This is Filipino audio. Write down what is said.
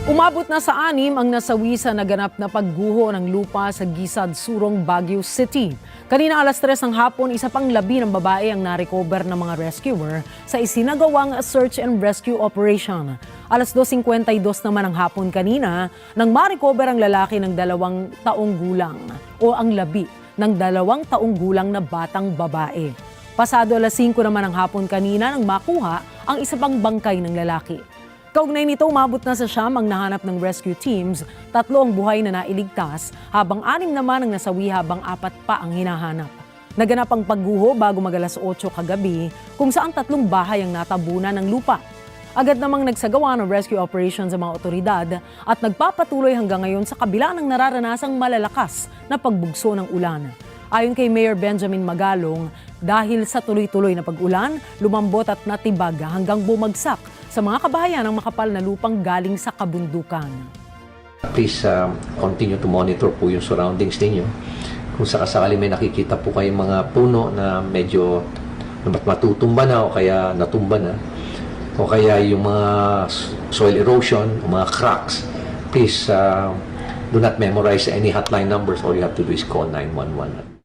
Umabot na sa 6 ang nasawi sa naganap na pagguho ng lupa sa Gisad, Surong, Baguio City. Kanina alas 3 ng hapon, isa pang labi ng babae ang narecover ng mga rescuer sa isinagawang search and rescue operation. Alas 2:52 naman ng hapon kanina nang marecover ang lalaki ng 2 taong gulang o ang labi ng 2 taong gulang na batang babae. Pasado alas 5 naman ng hapon kanina nang makuha ang isa pang bangkay ng lalaki. Kaugnay nito, umabot na sa 9 ang nahanap ng rescue teams, 3 ang buhay na nailigtas, habang 6 naman ang nasawi habang 4 pa ang hinahanap. Naganap ang pagguho bago mag-alas 8 kagabi, kung saan 3 bahay ang natabunan ng lupa. Agad namang nagsagawa ng rescue operation sa mga otoridad at nagpapatuloy hanggang ngayon sa kabila ng nararanasang malalakas na pagbugso ng ulan. Ayon kay Mayor Benjamin Magalong, dahil sa tuloy-tuloy na pag-ulan, lumambot at natibag hanggang bumagsak sa mga kabahayan ng makapal na lupang galing sa kabundukan. Please continue to monitor po yung surroundings ninyo. Kung sakasakali may nakikita po kayong mga puno na medyo matutumba na o kaya natumba na, o kaya yung mga soil erosion o mga cracks, please do not memorize any hotline numbers. All you have to do is call 911.